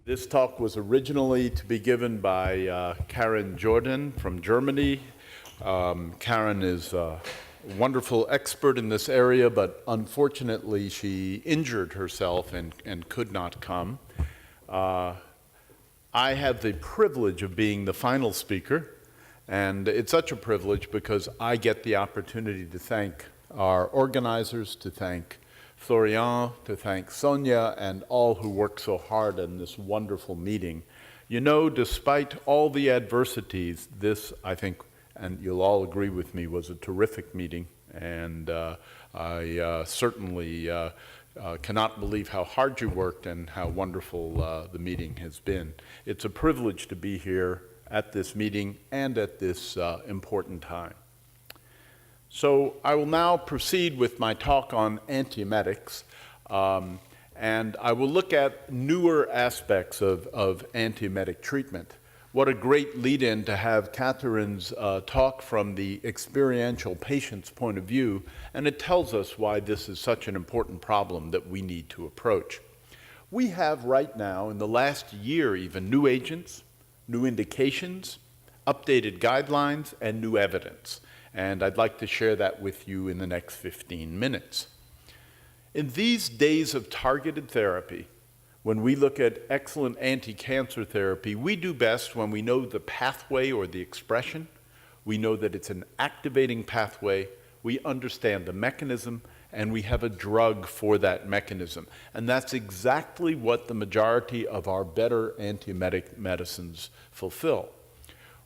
This talk was originally to be given by Karen Jordan from Germany. Karen is a wonderful expert in this area, but unfortunately she injured herself and could not come. I have the privilege of being the final speaker, and it's such a privilege because I get the opportunity to thank our organizers, to thank Florian, to thank Sonia, and all who worked so hard on this wonderful meeting. You know, despite all the adversities, this, I think, and you'll all agree with me, was a terrific meeting, and I certainly cannot believe how hard you worked and how wonderful the meeting has been. It's a privilege to be here at this meeting and at this important time. So I will now proceed with my talk on antiemetics, and I will look at newer aspects of antiemetic treatment. What a great lead-in to have Catherine's talk from the experiential patient's point of view, and it tells us why this is such an important problem that we need to approach. We have right now, in the last year even, new agents, new indications, updated guidelines, and new evidence. And I'd like to share that with you in the next 15 minutes. In these days of targeted therapy, when we look at excellent anti-cancer therapy, we do best when we know the pathway or the expression, we know that it's an activating pathway, we understand the mechanism, and we have a drug for that mechanism. And that's exactly what the majority of our better antiemetic medicines fulfill.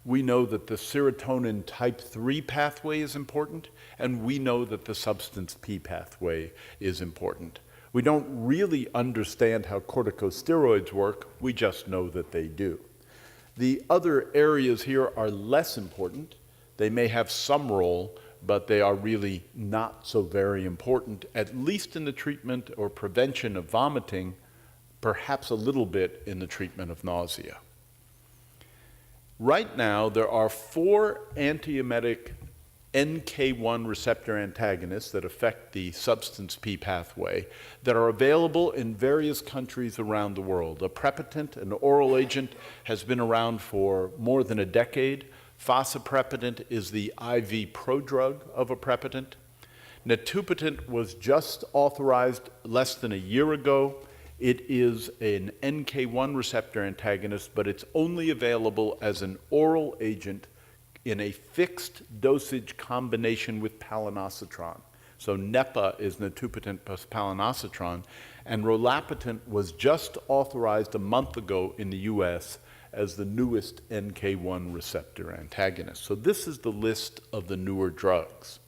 We know that the serotonin type 3 pathway is important, and we know that the substance P pathway is important. We don't really understand how corticosteroids work, we just know that they do. The other areas here are less important. They may have some role, but they are really not so very important, at least in the treatment or prevention of vomiting, perhaps a little bit in the treatment of nausea. Right now, there are 4 antiemetic NK1 receptor antagonists that affect the substance P pathway that are available in various countries around the world. Aprepitant, an oral agent, has been around for more than a decade. Fosaprepitant is the IV prodrug of aprepitant. Netupitant was just authorized less than a year ago. It is an NK1 receptor antagonist, but it's only available as an oral agent in a fixed dosage combination with palonosetron. So NEPA is Netupitant plus palonosetron, and Rolla Patent was just authorized a month ago in the US as the newest NK1 receptor antagonist. So this is the list of the newer drugs.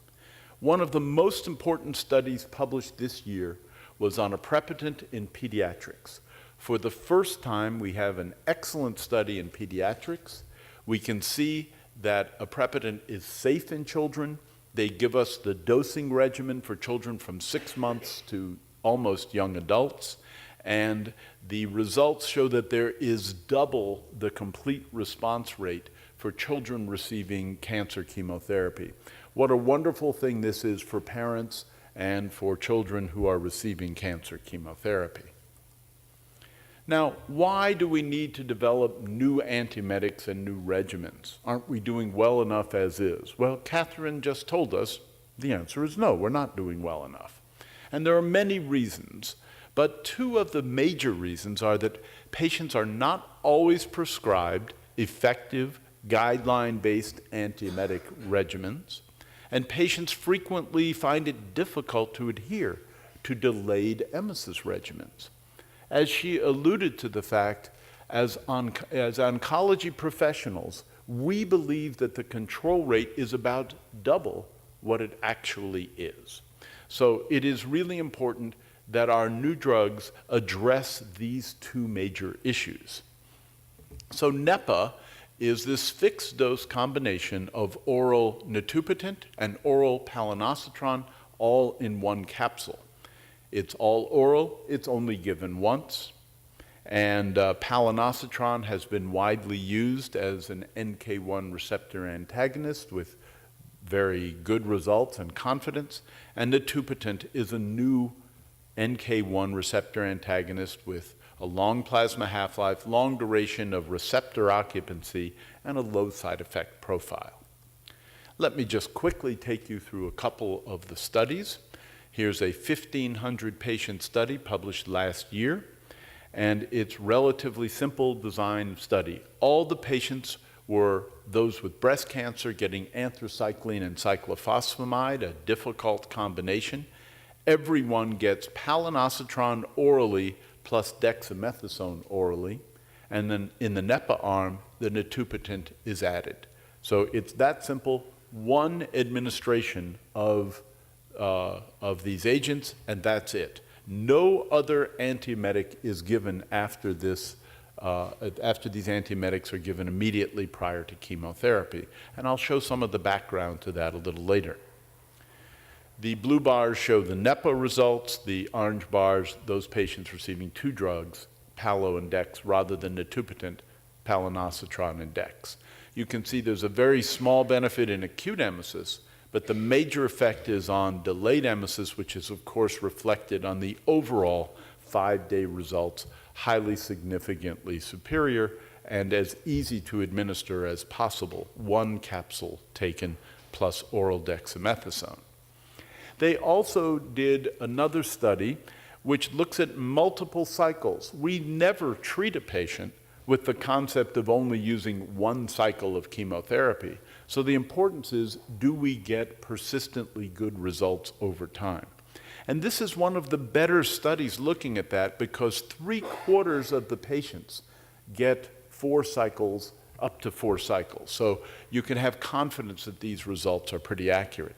One of the most important studies published this year was on aprepitant in pediatrics. For the first time, we have an excellent study in pediatrics. We can see that aprepitant is safe in children. They give us the dosing regimen for children from 6 months to almost young adults. And the results show that there is double the complete response rate for children receiving cancer chemotherapy. What a wonderful thing this is for parents and for children who are receiving cancer chemotherapy. Now, why do we need to develop new antiemetics and new regimens? Aren't we doing well enough as is? Well, Catherine just told us the answer is no, we're not doing well enough. And there are many reasons, but 2 of the major reasons are that patients are not always prescribed effective guideline-based antiemetic regimens, and patients frequently find it difficult to adhere to delayed EMESIS regimens. As she alluded to the fact, as oncology professionals, we believe that the control rate is about double what it actually is. So it is really important that our new drugs address these 2 major issues. So NEPA is this fixed dose combination of oral Netupitant and oral palonosetron all in 1 capsule. It's all oral, it's only given once, and palonosetron has been widely used as an NK1 receptor antagonist with very good results and confidence, and Netupitant is a new NK1 receptor antagonist with a long plasma half-life, long duration of receptor occupancy, and a low side effect profile. Let me just quickly take you through a couple of the studies. Here's a 1,500 patient study published last year, and it's relatively simple design study. All the patients were those with breast cancer getting anthracycline and cyclophosphamide, a difficult combination. Everyone gets palonosetron orally plus dexamethasone orally, and then in the NEPA arm, the Netupitant is added. So it's that simple, one administration of these agents, and that's it. No other antiemetic is given after this, after these antiemetics are given immediately prior to chemotherapy. And I'll show some of the background to that a little later. The blue bars show the NEPA results, the orange bars, those patients receiving two drugs, palo and dex, rather than Netupitant, palonosetron and dex. You can see there's a very small benefit in acute emesis, but the major effect is on delayed emesis, which is of course reflected on the overall 5-day results, highly significantly superior and as easy to administer as possible, one capsule taken plus oral dexamethasone. They also did another study which looks at multiple cycles. We never treat a patient with the concept of only using one cycle of chemotherapy. So the importance is, do we get persistently good results over time? And this is one of the better studies looking at that because 3/4 of the patients get 4 cycles, up to 4 cycles. So you can have confidence that these results are pretty accurate.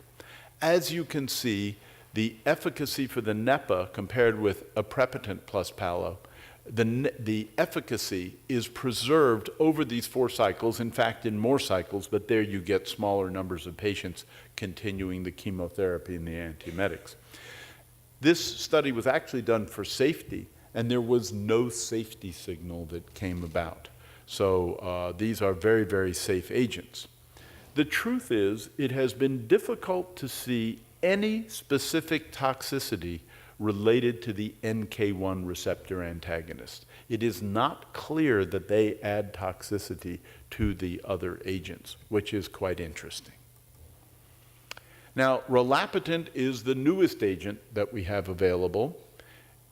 As you can see, the efficacy for the NEPA compared with aprepitant plus palo, the efficacy is preserved over these 4 cycles, in fact in more cycles, but there you get smaller numbers of patients continuing the chemotherapy and the antiemetics. This study was actually done for safety, and there was no safety signal that came about. So these are very, very safe agents. The truth is, it has been difficult to see any specific toxicity related to the NK1 receptor antagonist. It is not clear that they add toxicity to the other agents, which is quite interesting. Now, Rolla Patent is the newest agent that we have available.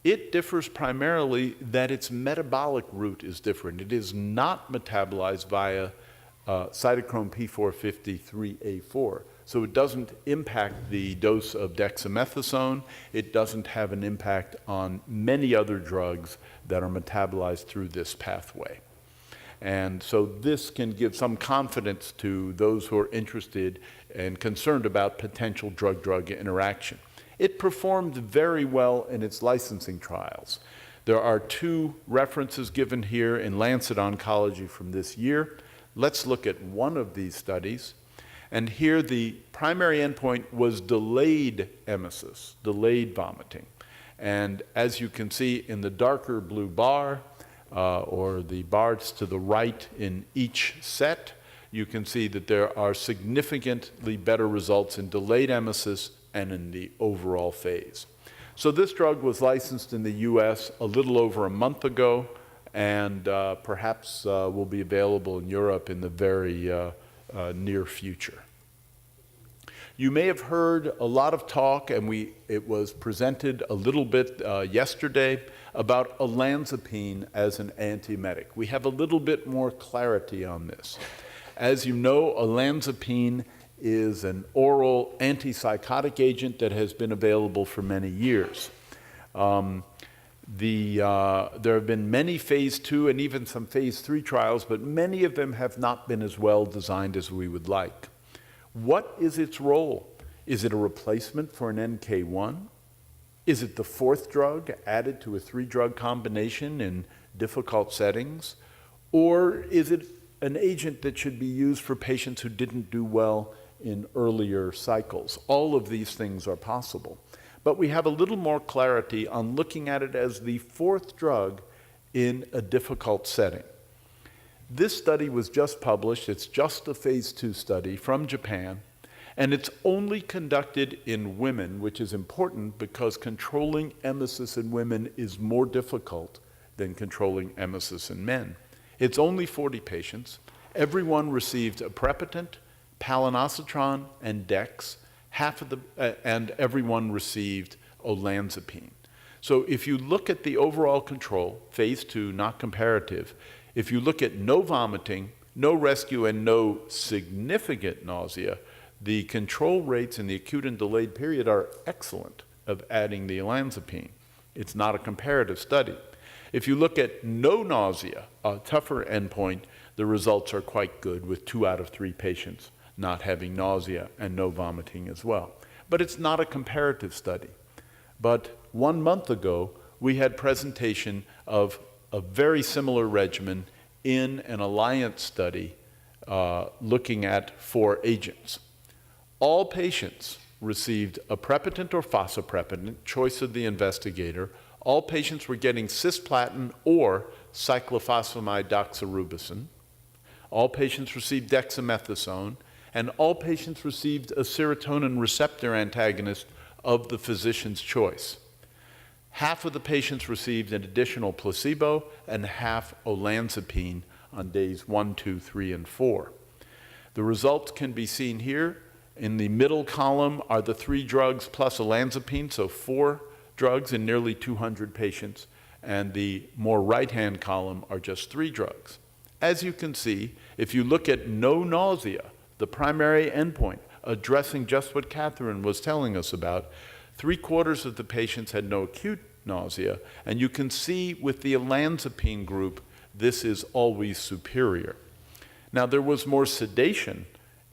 It differs primarily that its metabolic route is different. It is not metabolized via cytochrome P453A4. So it doesn't impact the dose of dexamethasone. It doesn't have an impact on many other drugs that are metabolized through this pathway. And so this can give some confidence to those who are interested and concerned about potential drug-drug interaction. It performed very well in its licensing trials. There are 2 references given here in Lancet Oncology from this year. Let's look at one of these studies. And here the primary endpoint was delayed emesis, delayed vomiting. And as you can see in the darker blue bar, or the bars to the right in each set, you can see that there are significantly better results in delayed emesis and in the overall phase. So this drug was licensed in the US a little over a month ago, and perhaps will be available in Europe in the very near future. You may have heard a lot of talk, and it was presented a little bit yesterday, about olanzapine as an antiemetic. We have a little bit more clarity on this. As you know, olanzapine is an oral antipsychotic agent that has been available for many years. There have been many phase 2 and even some phase 3 trials, but many of them have not been as well designed as we would like. What is its role? Is it a replacement for an NK1? Is it the 4th drug added to a 3-drug combination in difficult settings? Or is it an agent that should be used for patients who didn't do well in earlier cycles? All of these things are possible. But we have a little more clarity on looking at it as the 4th drug in a difficult setting. This study was just published. It's just a phase 2 study from Japan, and it's only conducted in women, which is important because controlling emesis in women is more difficult than controlling emesis in men. It's only 40 patients. Everyone received aprepitant, palonosetron, and Dex. And everyone received olanzapine. So if you look at the overall control, phase 2, not comparative, if you look at no vomiting, no rescue, and no significant nausea, the control rates in the acute and delayed period are excellent of adding the olanzapine. It's not a comparative study. If you look at no nausea, a tougher endpoint, the results are quite good with 2 out of 3 patients not having nausea and no vomiting as well. But it's not a comparative study. But 1 month ago, we had presentation of a very similar regimen in an alliance study looking at 4 agents. All patients received aprepitant or fosaprepitant, choice of the investigator. All patients were getting cisplatin or cyclophosphamide doxorubicin. All patients received dexamethasone, and all patients received a serotonin receptor antagonist of the physician's choice. Half of the patients received an additional placebo and half olanzapine on days 1, 2, 3, and 4. The results can be seen here. In the middle column are the 3 drugs plus olanzapine, so 4 drugs in nearly 200 patients, and the more right-hand column are just 3 drugs. As you can see, if you look at no nausea, the primary endpoint, addressing just what Catherine was telling us about, 3/4 of the patients had no acute nausea, and you can see with the olanzapine group, this is always superior. Now, there was more sedation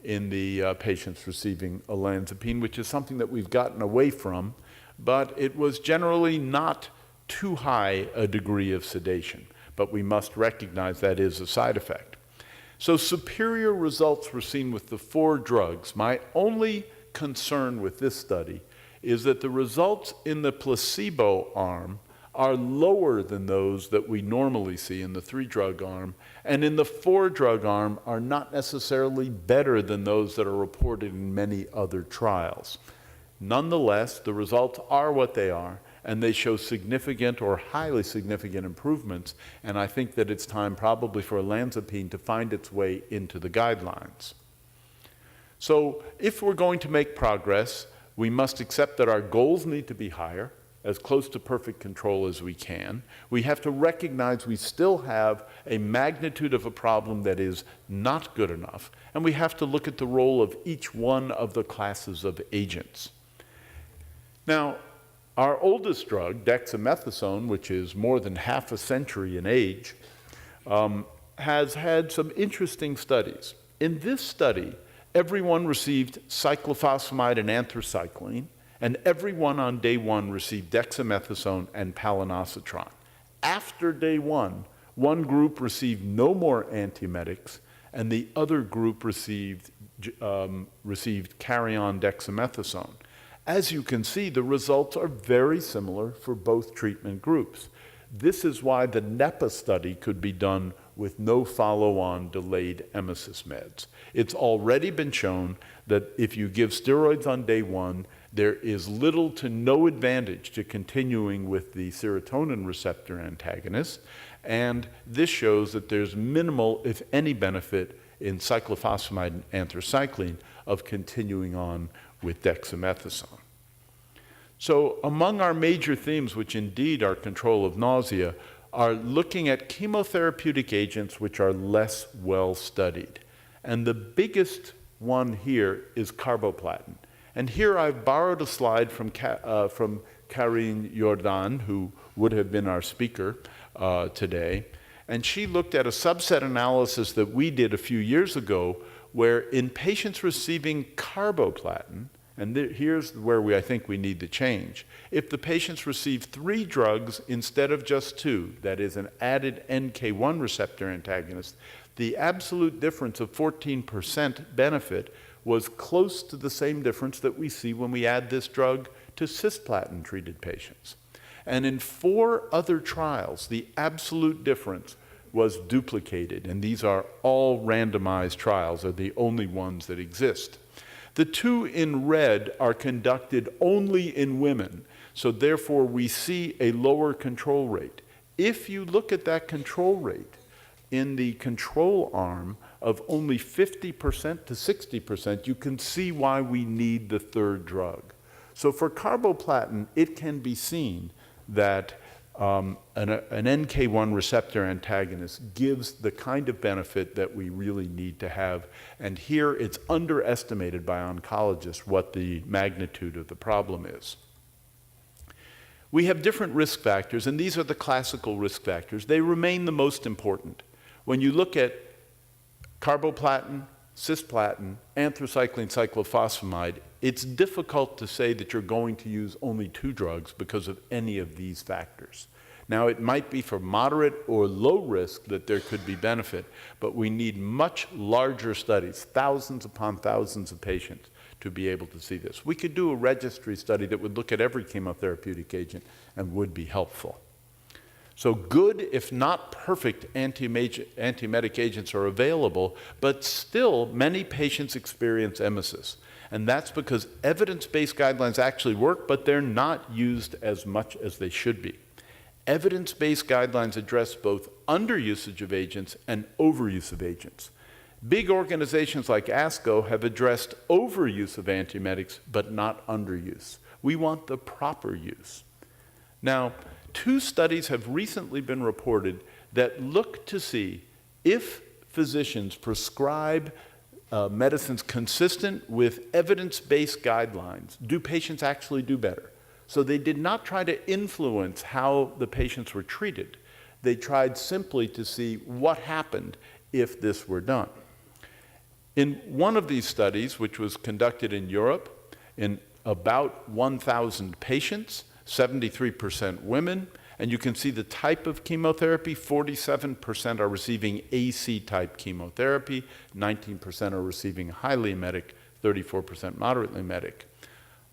in the patients receiving olanzapine, which is something that we've gotten away from, but it was generally not too high a degree of sedation, but we must recognize that is a side effect. So superior results were seen with the 4 drugs. My only concern with this study is that the results in the placebo arm are lower than those that we normally see in the 3-drug arm, and in the 4-drug arm are not necessarily better than those that are reported in many other trials. Nonetheless, the results are what they are, and they show significant or highly significant improvements, and I think that it's time probably for olanzapine to find its way into the guidelines. So if we're going to make progress, we must accept that our goals need to be higher, as close to perfect control as we can. We have to recognize we still have a magnitude of a problem that is not good enough, and we have to look at the role of each one of the classes of agents. Now, our oldest drug, dexamethasone, which is more than half a century in age, has had some interesting studies. In this study, everyone received cyclophosphamide and anthracycline, and everyone on day 1 received dexamethasone and palonosetron. After day 1, one group received no more antiemetics, and the other group received carry-on dexamethasone. As you can see, the results are very similar for both treatment groups. This is why the NEPA study could be done with no follow-on delayed emesis meds. It's already been shown that if you give steroids on day 1, there is little to no advantage to continuing with the serotonin receptor antagonist, and this shows that there's minimal, if any, benefit in cyclophosphamide and anthracycline of continuing on with dexamethasone. So among our major themes, which indeed are control of nausea, are looking at chemotherapeutic agents which are less well studied. And the biggest one here is carboplatin. And here I've borrowed a slide from Karine Jordan, who would have been our speaker today. And she looked at a subset analysis that we did a few years ago, where in patients receiving carboplatin, and here's where I think we need to change. If the patients receive 3 drugs instead of just 2, that is an added NK1 receptor antagonist, the absolute difference of 14% benefit was close to the same difference that we see when we add this drug to cisplatin-treated patients. And in 4 other trials, the absolute difference was duplicated, and these are all randomized trials, are the only ones that exist. The 2 in red are conducted only in women, so therefore we see a lower control rate. If you look at that control rate, in the control arm of only 50% to 60%, you can see why we need the third drug. So for carboplatin, it can be seen that an NK1 receptor antagonist gives the kind of benefit that we really need to have. And here it's underestimated by oncologists what the magnitude of the problem is. We have different risk factors, and these are the classical risk factors. They remain the most important. When you look at carboplatin, cisplatin, anthracycline cyclophosphamide, it's difficult to say that you're going to use only 2 drugs because of any of these factors. Now, it might be for moderate or low risk that there could be benefit, but we need much larger studies, thousands upon thousands of patients, to be able to see this. We could do a registry study that would look at every chemotherapeutic agent and would be helpful. So good, if not perfect, antiemetic agents are available, but still many patients experience emesis. And that's because evidence-based guidelines actually work, but they're not used as much as they should be. Evidence-based guidelines address both underusage of agents and overuse of agents. Big organizations like ASCO have addressed overuse of antiemetics, but not underuse. We want the proper use. Now, 2 studies have recently been reported that look to see if physicians prescribe medicines consistent with evidence-based guidelines, do patients actually do better? So they did not try to influence how the patients were treated. They tried simply to see what happened if this were done. In one of these studies, which was conducted in Europe, in about 1,000 patients, 73% women, and you can see the type of chemotherapy. 47% are receiving AC-type chemotherapy, 19% are receiving highly emetic, 34% moderately emetic.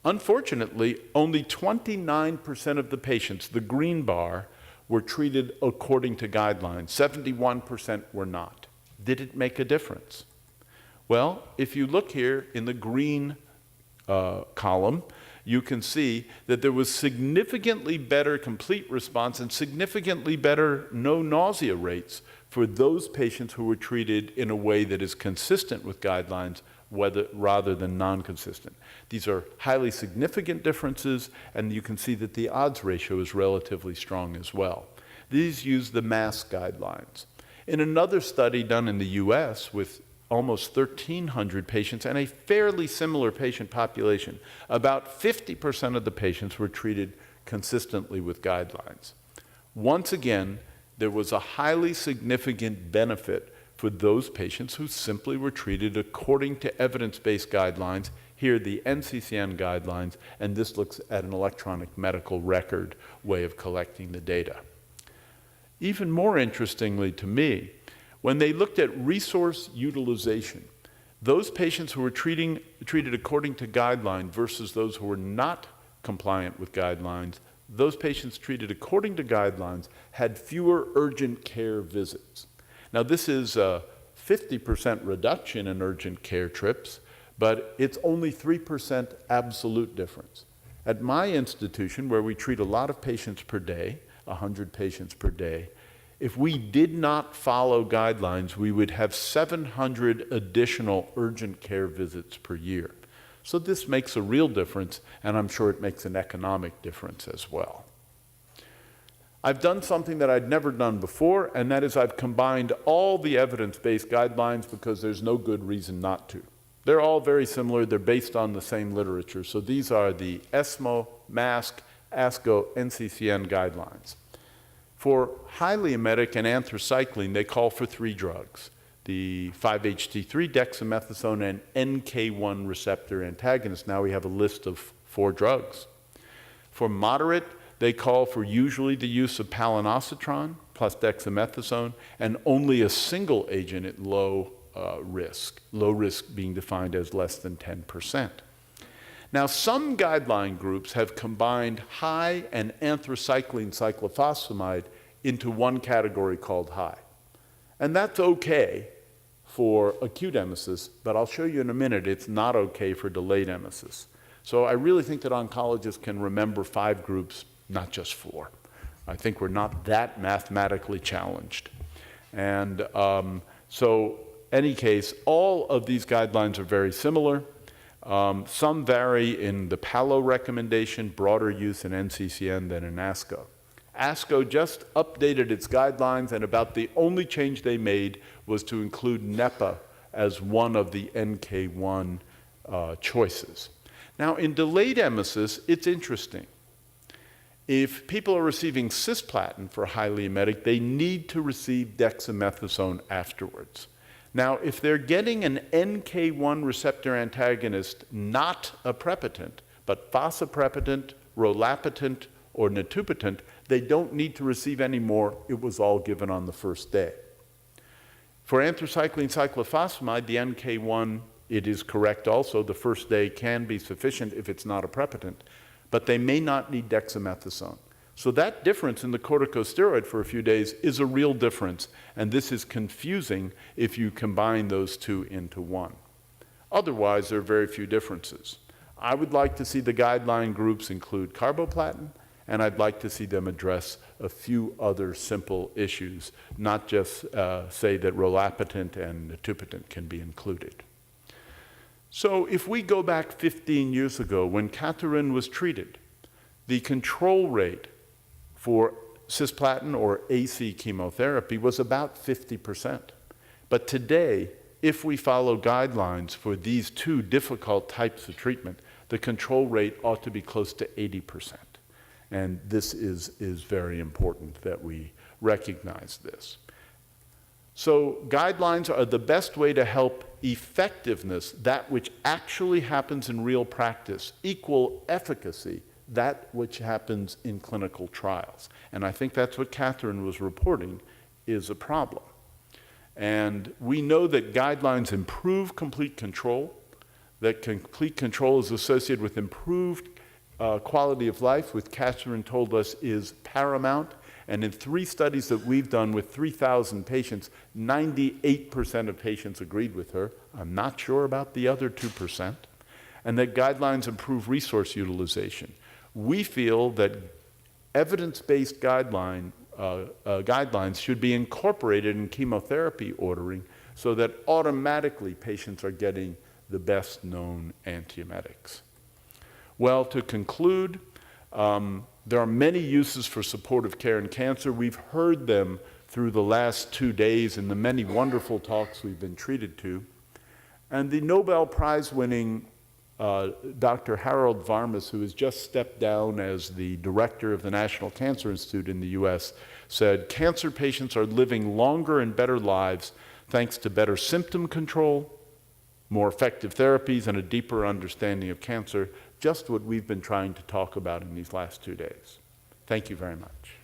Unfortunately, only 29% of the patients, the green bar, were treated according to guidelines. 71% were not. Did it make a difference? Well, if you look here in the green column, you can see that there was significantly better complete response and significantly better no nausea rates for those patients who were treated in a way that is consistent with guidelines rather than non-consistent. These are highly significant differences, and you can see that the odds ratio is relatively strong as well. These use the MASS guidelines. In another study done in the US with almost 1,300 patients and a fairly similar patient population, about 50% of the patients were treated consistently with guidelines. Once again, there was a highly significant benefit for those patients who simply were treated according to evidence-based guidelines. Here, the NCCN guidelines, and this looks at an electronic medical record way of collecting the data. Even more interestingly to me, when they looked at resource utilization, those patients who were treated according to guideline versus those who were not compliant with guidelines, those patients treated according to guidelines had fewer urgent care visits. Now, this is a 50% reduction in urgent care trips, but it's only 3% absolute difference. At my institution, where we treat a lot of patients per day, 100 patients per day, if we did not follow guidelines, we would have 700 additional urgent care visits per year. So this makes a real difference, and I'm sure it makes an economic difference as well. I've done something that I'd never done before, and that is I've combined all the evidence-based guidelines because there's no good reason not to. They're all very similar. They're based on the same literature. So these are the ESMO, MASC, ASCO, NCCN guidelines. For highly emetic and anthracycline, they call for 3 drugs, the 5-HT3, dexamethasone, and NK1 receptor antagonist. Now we have a list of 4 drugs. For moderate, they call for usually the use of palonosetron plus dexamethasone, and only a single agent at low risk being defined as less than 10%. Now, some guideline groups have combined high and anthracycline cyclophosphamide into one category called high. And that's okay for acute emesis, but I'll show you in a minute it's not okay for delayed emesis. So I really think that oncologists can remember 5 groups, not just 4. I think we're not that mathematically challenged. And so, any case, all of these guidelines are very similar. Some vary in the PALO recommendation, broader use in NCCN than in ASCO. ASCO just updated its guidelines, and about the only change they made was to include NEPA as one of the NK1 choices. Now, in delayed emesis, it's interesting. If people are receiving cisplatin for highly emetic, they need to receive dexamethasone afterwards. Now, if they're getting an NK1 receptor antagonist, not a prepitant, but fosaprepitant, Rolla Patent, or Netupitant, they don't need to receive any more. It was all given on the first day. For anthracycline cyclophosphamide, the NK1, it is correct also. The first day can be sufficient if it's not a prepitant, but they may not need dexamethasone. So that difference in the corticosteroid for a few days is a real difference, and this is confusing if you combine those two into one. Otherwise, there are very few differences. I would like to see the guideline groups include Carboplatin, and I'd like to see them address a few other simple issues, not just say that Rolla Patent and Netupitant can be included. So if we go back 15 years ago when Catherine was treated, the control rate for cisplatin or AC chemotherapy was about 50%. But today, if we follow guidelines for these two difficult types of treatment, the control rate ought to be close to 80%. And this is very important that we recognize this. So guidelines are the best way to help effectiveness, that which actually happens in real practice, equal efficacy, that which happens in clinical trials. And I think that's what Catherine was reporting is a problem. And we know that guidelines improve complete control, that complete control is associated with improved quality of life, which Catherine told us is paramount. And in 3 studies that we've done with 3,000 patients, 98% of patients agreed with her. I'm not sure about the other 2%. And that guidelines improve resource utilization. We feel that evidence-based guidelines should be incorporated in chemotherapy ordering so that automatically patients are getting the best known antiemetics. Well, to conclude, there are many uses for supportive care in cancer. We've heard them through the last 2 days in the many wonderful talks we've been treated to. And the Nobel Prize-winning Dr. Harold Varmus, who has just stepped down as the director of the National Cancer Institute in the US, said, "Cancer patients are living longer and better lives thanks to better symptom control, more effective therapies, and a deeper understanding of cancer," just what we've been trying to talk about in these last 2 days. Thank you very much.